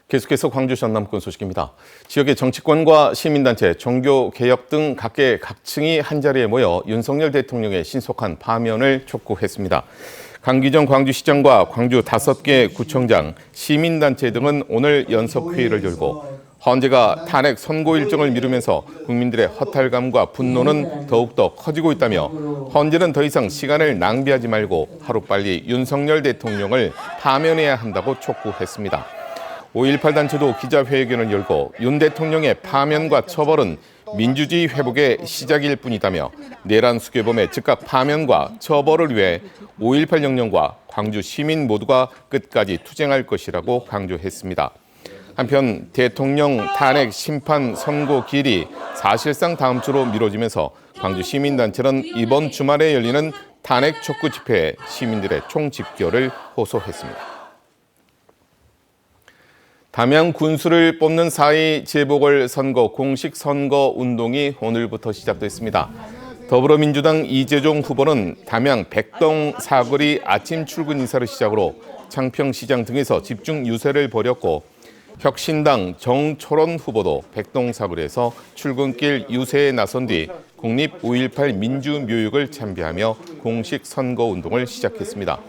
계속해서 광주 전남권 소식입니다. 지역의 정치권과 시민단체, 종교개혁 등 각계각층이 한자리에 모여 윤석열 대통령의 신속한 파면을 촉구했습니다. 강기정 광주시장과 광주 5개 구청장, 시민단체 등은 오늘 연석회의를 열고 헌재가 탄핵 선고 일정을 미루면서 국민들의 허탈감과 분노는 더욱더 커지고 있다며 헌재는 더 이상 시간을 낭비하지 말고 하루빨리 윤석열 대통령을 파면해야 한다고 촉구했습니다. 5.18 단체도 기자회견을 열고 윤 대통령의 파면과 처벌은 민주주의 회복의 시작일 뿐이다며 내란 수괴범의 즉각 파면과 처벌을 위해 5.18 영령과 광주 시민 모두가 끝까지 투쟁할 것이라고 강조했습니다. 한편 대통령 탄핵 심판 선고 기일이 사실상 다음 주로 미뤄지면서 광주 시민단체는 이번 주말에 열리는 탄핵 촉구 집회에 시민들의 총집결을 호소했습니다. 담양 군수를 뽑는 4.2 재보궐선거 공식 선거 운동이 오늘부터 시작됐습니다. 더불어민주당 이재종 후보는 담양 백동 사거리 아침 출근 인사를 시작으로 창평시장 등에서 집중 유세를 벌였고 혁신당 정철원 후보도 백동 사거리에서 출근길 유세에 나선 뒤 국립 5.18 민주묘역을 참배하며 공식 선거 운동을 시작했습니다.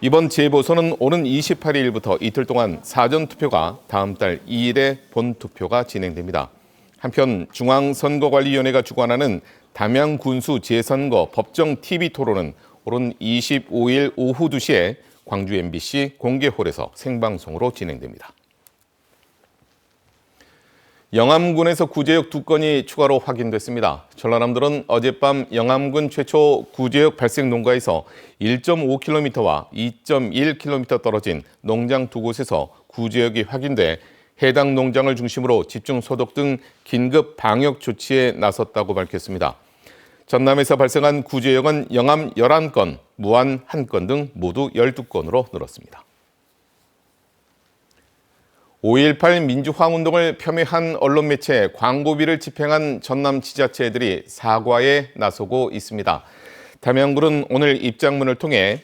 이번 재보선은 오는 28일부터 이틀 동안 사전투표가 다음 달 2일에 본투표가 진행됩니다. 한편 중앙선거관리위원회가 주관하는 담양 군수 재선거 법정 TV 토론은 오는 25일 오후 2시에 광주 MBC 공개홀에서 생방송으로 진행됩니다. 영암군에서 구제역 2건이 추가로 확인됐습니다. 전라남도는 어젯밤 영암군 최초 구제역 발생 농가에서 1.5km와 2.1km 떨어진 농장 2곳에서 구제역이 확인돼 해당 농장을 중심으로 집중 소독 등 긴급 방역 조치에 나섰다고 밝혔습니다. 전남에서 발생한 구제역은 영암 11건, 무안 1건 등 모두 12건으로 늘었습니다. 5.18 민주화운동을 폄훼한 언론 매체에 광고비를 집행한 전남 지자체들이 사과에 나서고 있습니다. 담양군은 오늘 입장문을 통해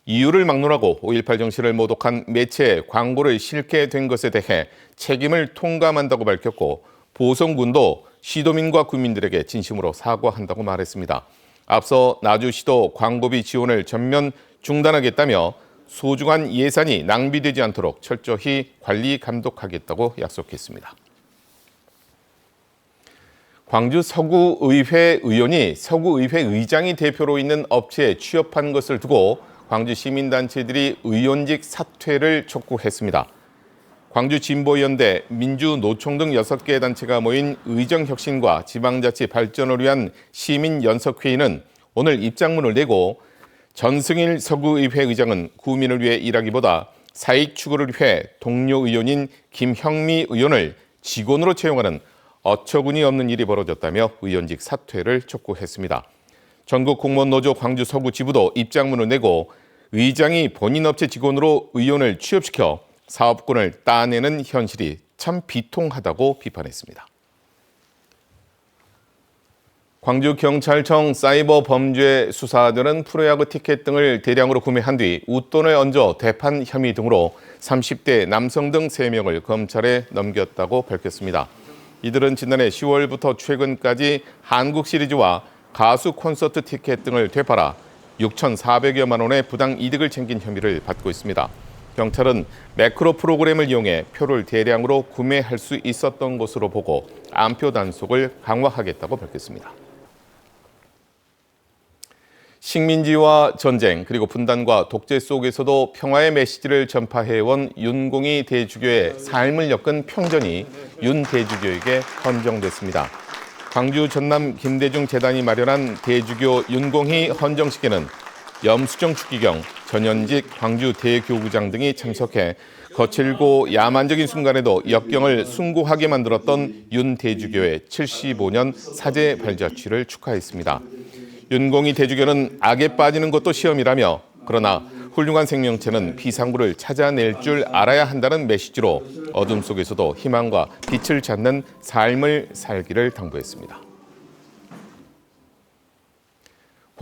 이유를 막론하고 5.18 정신을 모독한 매체에 광고를 실게 된 것에 대해 책임을 통감한다고 밝혔고 보성군도 시도민과 국민들에게 진심으로 사과한다고 말했습니다. 앞서 나주시도 광고비 지원을 전면 중단하겠다며 소중한 예산이 낭비되지 않도록 철저히 관리 감독하겠다고 약속했습니다. 광주 서구의회 의원이 서구의회 의장이 대표로 있는 업체에 취업한 것을 두고 광주 시민단체들이 의원직 사퇴를 촉구했습니다. 광주진보연대, 민주노총 등 6개 단체가 모인 의정혁신과 지방자치 발전을 위한 시민연석회의는 오늘 입장문을 내고 전승일 서구의회 의장은 구민을 위해 일하기보다 사익 추구를 위해 동료 의원인 김형미 의원을 직원으로 채용하는 어처구니 없는 일이 벌어졌다며 의원직 사퇴를 촉구했습니다. 전국공무원노조 광주 서구 지부도 입장문을 내고 의장이 본인 업체 직원으로 의원을 취업시켜 사업권을 따내는 현실이 참 비통하다고 비판했습니다. 광주경찰청 사이버 범죄 수사대는 프로야구 티켓 등을 대량으로 구매한 뒤 웃돈을 얹어 대판 혐의 등으로 30대 남성 등 3명을 검찰에 넘겼다고 밝혔습니다. 이들은 지난해 10월부터 최근까지 한국 시리즈와 가수 콘서트 티켓 등을 되팔아 6,400여만 원의 부당 이득을 챙긴 혐의를 받고 있습니다. 경찰은 매크로 프로그램을 이용해 표를 대량으로 구매할 수 있었던 것으로 보고 안표 단속을 강화하겠다고 밝혔습니다. 식민지와 전쟁 그리고 분단과 독재 속에서도 평화의 메시지를 전파해온 윤공희 대주교의 삶을 엮은 평전이 윤 대주교에게 헌정됐습니다. 광주 전남 김대중 재단이 마련한 대주교 윤공희 헌정식에는 염수정 추기경, 전현직 광주 대교구장 등이 참석해 거칠고 야만적인 순간에도 역경을 숭고하게 만들었던 윤 대주교의 75년 사제 발자취를 축하했습니다. 윤공희 대주교는 악에 빠지는 것도 시험이라며 그러나 훌륭한 생명체는 피상구를 찾아낼 줄 알아야 한다는 메시지로 어둠 속에서도 희망과 빛을 찾는 삶을 살기를 당부했습니다.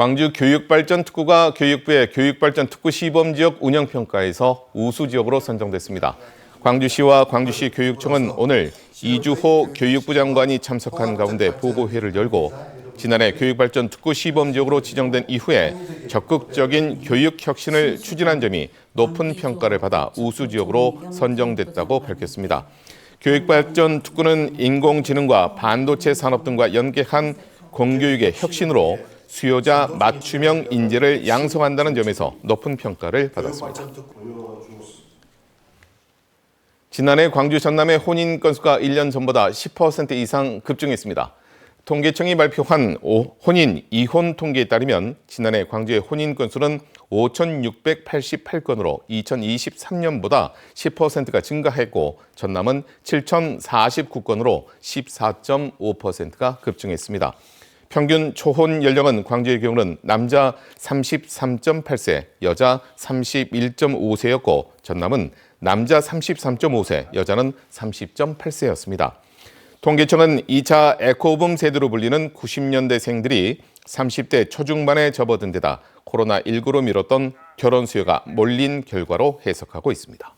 광주 교육발전특구가 교육부의 교육발전특구 시범지역 운영평가에서 우수지역으로 선정됐습니다. 광주시와 광주시 교육청은 오늘 이주호 교육부 장관이 참석한 가운데 보고회를 열고 지난해 교육발전특구 시범지역으로 지정된 이후에 적극적인 교육혁신을 추진한 점이 높은 평가를 받아 우수지역으로 선정됐다고 밝혔습니다. 교육발전특구는 인공지능과 반도체 산업 등과 연계한 공교육의 혁신으로 수요자 맞춤형 인재를 양성한다는 점에서 높은 평가를 받았습니다. 지난해 광주 전남의 혼인 건수가 1년 전보다 10% 이상 급증했습니다. 통계청이 발표한 혼인, 이혼 통계에 따르면 지난해 광주의 혼인 건수는 5,688건으로 2023년보다 10%가 증가했고 전남은 7,049건으로 14.5%가 급증했습니다. 평균 초혼 연령은 광주의 경우는 남자 33.8세, 여자 31.5세였고 전남은 남자 33.5세, 여자는 30.8세였습니다. 통계청은 2차 에코붐 세대로 불리는 90년대생들이 30대 초중반에 접어든 데다 코로나19로 미뤘던 결혼 수요가 몰린 결과로 해석하고 있습니다.